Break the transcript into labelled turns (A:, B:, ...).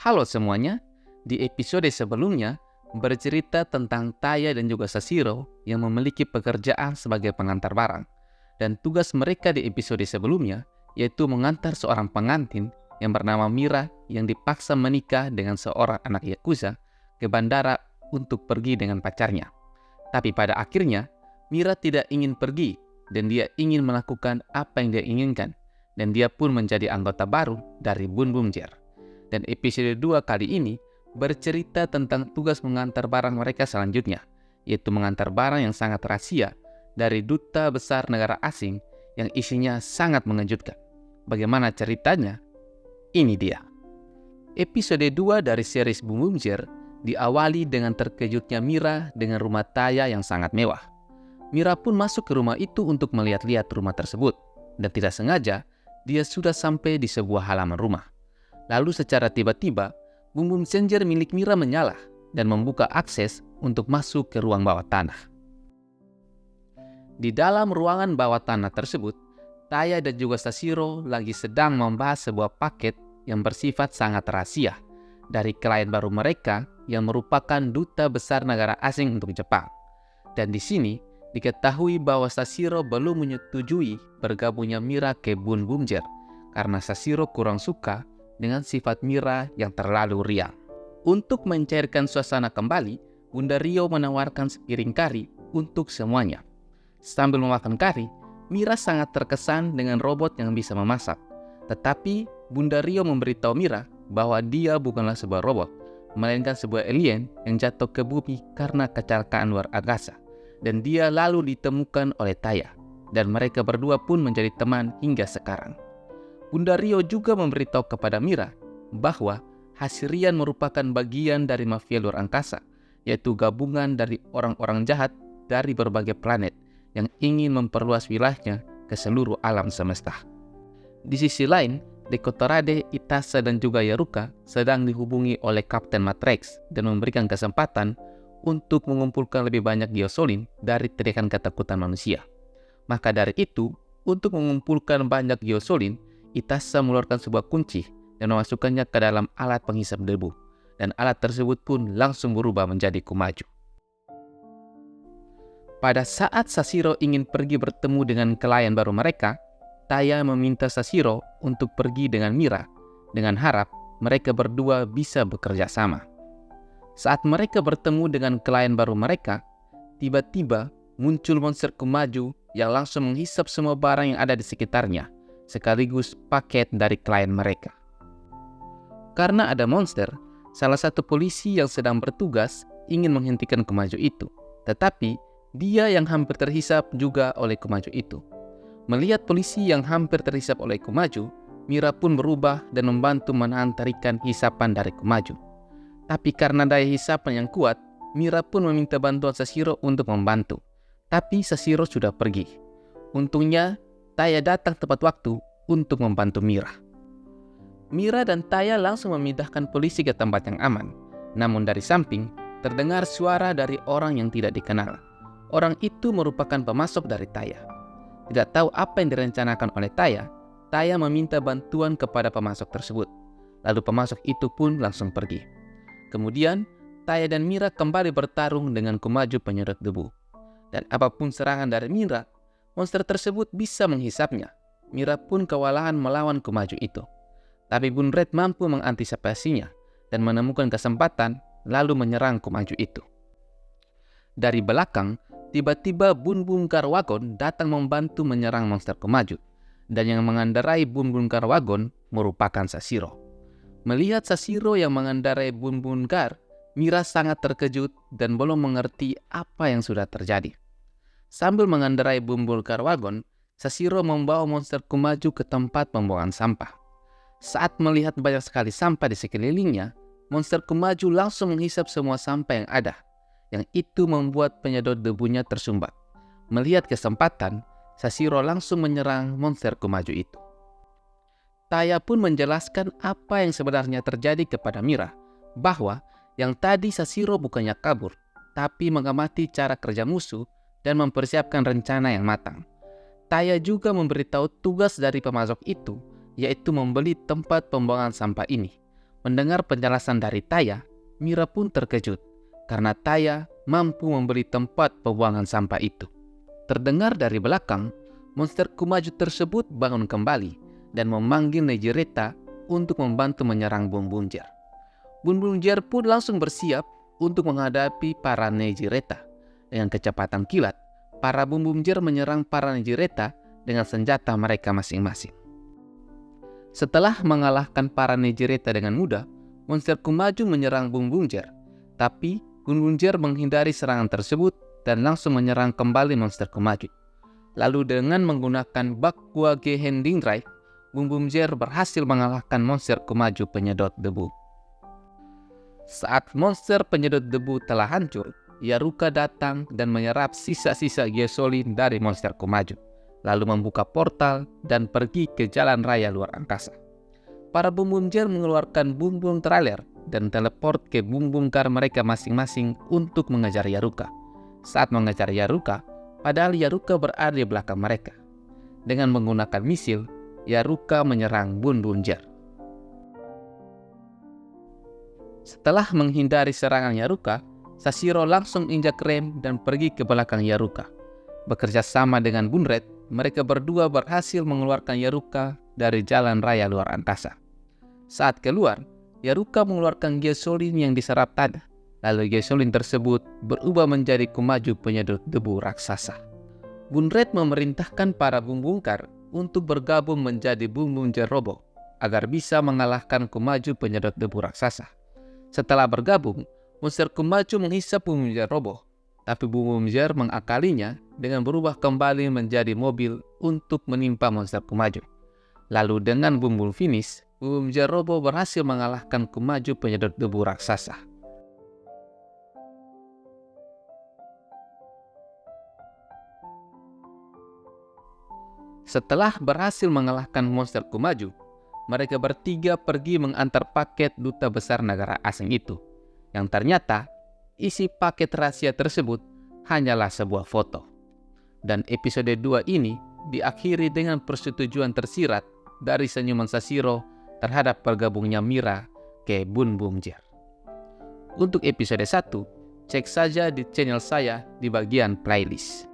A: Halo semuanya, di episode sebelumnya bercerita tentang Taya dan juga Sashiro yang memiliki pekerjaan sebagai pengantar barang. Dan tugas mereka di episode sebelumnya yaitu mengantar seorang pengantin yang bernama Mira yang dipaksa menikah dengan seorang anak Yakuza ke bandara untuk pergi dengan pacarnya. Tapi pada akhirnya, Mira tidak ingin pergi dan dia ingin melakukan apa yang dia inginkan. Dan dia pun menjadi anggota baru dari Bun Bumjer. Dan episode 2 kali ini bercerita tentang tugas mengantar barang mereka selanjutnya, yaitu mengantar barang yang sangat rahasia dari duta besar negara asing yang isinya sangat mengejutkan. Bagaimana ceritanya? Ini dia. Episode 2 dari series Bun Bumjer diawali dengan terkejutnya Mira dengan rumah Taya yang sangat mewah. Mira pun masuk ke rumah itu untuk melihat-lihat rumah tersebut, dan tidak sengaja dia sudah sampai di sebuah halaman rumah. Lalu secara tiba-tiba, Bun Bumjer milik Mira menyala dan membuka akses untuk masuk ke ruang bawah tanah. Di dalam ruangan bawah tanah tersebut, Taya dan juga Sashiro lagi sedang membahas sebuah paket yang bersifat sangat rahasia dari klien baru mereka yang merupakan duta besar negara asing untuk Jepang. Dan di sini diketahui bahwa Sashiro belum menyetujui bergabungnya Mira ke Bun Bumjer karena Sashiro kurang suka dengan sifat Mira yang terlalu riang. Untuk mencairkan suasana kembali, Bunda Ryo menawarkan sepiring kari untuk semuanya. Sambil memakan kari, Mira sangat terkesan dengan robot yang bisa memasak. Tetapi Bunda Ryo memberitahu Mira bahwa dia bukanlah sebuah robot, melainkan sebuah alien yang jatuh ke bumi karena kecelakaan luar angkasa. Dan dia lalu ditemukan oleh Taya, dan mereka berdua pun menjadi teman hingga sekarang. Bunda Ryo juga memberitahu kepada Mira bahwa Hashirian merupakan bagian dari mafia luar angkasa, yaitu gabungan dari orang-orang jahat dari berbagai planet yang ingin memperluas wilayahnya ke seluruh alam semesta. Di sisi lain, Dekotorade, Itase, dan juga Yaruka sedang dihubungi oleh Kapten Matrix dan memberikan kesempatan untuk mengumpulkan lebih banyak Gyosolin dari teriakan ketakutan manusia. Maka dari itu, untuk mengumpulkan banyak Gyosolin, Itase mengeluarkan sebuah kunci dan memasukkannya ke dalam alat penghisap debu. Dan alat tersebut pun langsung berubah menjadi Kumaju. Pada saat Sashiro ingin pergi bertemu dengan klien baru mereka, Taya meminta Sashiro untuk pergi dengan Mira, dengan harap mereka berdua bisa bekerja sama. Saat mereka bertemu dengan klien baru mereka, tiba-tiba muncul monster Kumaju yang langsung menghisap semua barang yang ada di sekitarnya, sekaligus paket dari klien mereka. Karena ada monster, salah satu polisi yang sedang bertugas ingin menghentikan Kumaju itu, tetapi dia yang hampir terhisap juga oleh Kumaju itu. Melihat polisi yang hampir terhisap oleh Kumaju, Mira pun berubah dan membantu menahan tarikan hisapan dari Kumaju. Tapi karena daya hisapan yang kuat, Mira pun meminta bantuan Sashiro untuk membantu. Tapi Sashiro sudah pergi. Untungnya, Taya datang tepat waktu untuk membantu Mira. Mira dan Taya langsung memindahkan polisi ke tempat yang aman. Namun dari samping, terdengar suara dari orang yang tidak dikenal. Orang itu merupakan pemasok dari Taya. Tidak tahu apa yang direncanakan oleh Taya, Taya meminta bantuan kepada pemasok tersebut. Lalu pemasok itu pun langsung pergi. Kemudian, Taya dan Mira kembali bertarung dengan Kumaju penyedot debu. Dan apapun serangan dari Mira, monster tersebut bisa menghisapnya. Mira pun kewalahan melawan Kumaju itu. Tapi Bun Red mampu mengantisipasinya dan menemukan kesempatan lalu menyerang Kumaju itu. Dari belakang, tiba-tiba Bun Bungkar Wagon datang membantu menyerang monster Kumaju. Dan yang mengendarai Bun Bungkar Wagon merupakan Sashiro. Melihat Sashiro yang mengendarai Bun Bungkar, Mira sangat terkejut dan belum mengerti apa yang sudah terjadi. Sambil mengendarai Bun Bungkar Wagon, Sashiro membawa monster Kumaju ke tempat pembuangan sampah. Saat melihat banyak sekali sampah di sekelilingnya, monster Kumaju langsung menghisap semua sampah yang ada. Yang itu membuat penyedot debunya tersumbat. Melihat kesempatan, Sashiro langsung menyerang monster Kumaju itu. Taya pun menjelaskan apa yang sebenarnya terjadi kepada Mira, bahwa yang tadi Sashiro bukannya kabur, tapi mengamati cara kerja musuh dan mempersiapkan rencana yang matang. Taya juga memberitahu tugas dari pemasok itu, yaitu membeli tempat pembuangan sampah ini. Mendengar penjelasan dari Taya, Mira pun terkejut karena Taya mampu membeli tempat pembuangan sampah itu. Terdengar dari belakang, monster Kumaju tersebut bangun kembali dan memanggil Nejireta untuk membantu menyerang Bun Bunjer. Bun Bunjer pun langsung bersiap untuk menghadapi para Nejireta. Dengan kecepatan kilat, para Bun Bunjer menyerang para Nejireta dengan senjata mereka masing-masing. Setelah mengalahkan para Nejireta dengan mudah, monster Kumaju menyerang Bun Bunjer. Tapi Bun Bunjer menghindari serangan tersebut dan langsung menyerang kembali monster Kumaju. Lalu dengan menggunakan Bakuage Hending Drive, Bun Bunjer berhasil mengalahkan monster Kumaju penyedot debu. Saat monster penyedot debu telah hancur, Yaruka datang dan menyerap sisa-sisa Geosolin dari monster Kumaju, lalu membuka portal dan pergi ke jalan raya luar angkasa. Para Bun Bunjer mengeluarkan bumbung trailer dan teleport ke bumbung car mereka masing-masing untuk mengejar Yaruka. Saat mengejar Yaruka, padahal Yaruka berada di belakang mereka. Dengan menggunakan misil, Yaruka menyerang Bun Bunjer. Setelah menghindari serangan Yaruka, Sashiro langsung injak rem dan pergi ke belakang Yaruka. Bekerja sama dengan Bunred, mereka berdua berhasil mengeluarkan Yaruka dari jalan raya luar angkasa. Saat keluar, Yaruka mengeluarkan Geosolin yang diserap tadi. Lalu Geosolin tersebut berubah menjadi Kumaju penyedot debu raksasa. Bunred memerintahkan para bumbungkar untuk bergabung menjadi Bun Bunjer Robo agar bisa mengalahkan Kumaju penyedot debu raksasa. Setelah bergabung, monster Kumaju menghisap Bun Bunjer Robo, tapi Bun Bunjer mengakalinya dengan berubah kembali menjadi mobil untuk menimpa monster Kumaju. Lalu dengan bumbung finish, Bun Bunjer Robo berhasil mengalahkan Kumaju penyedot debu raksasa. Setelah berhasil mengalahkan monster Kumaju, mereka bertiga pergi mengantar paket duta besar negara asing itu, yang ternyata isi paket rahasia tersebut hanyalah sebuah foto. Dan episode 2 ini diakhiri dengan persetujuan tersirat dari senyuman Sashiro terhadap bergabungnya Mira ke Bun Bunjer. Untuk episode 1, cek saja di channel saya di bagian playlist.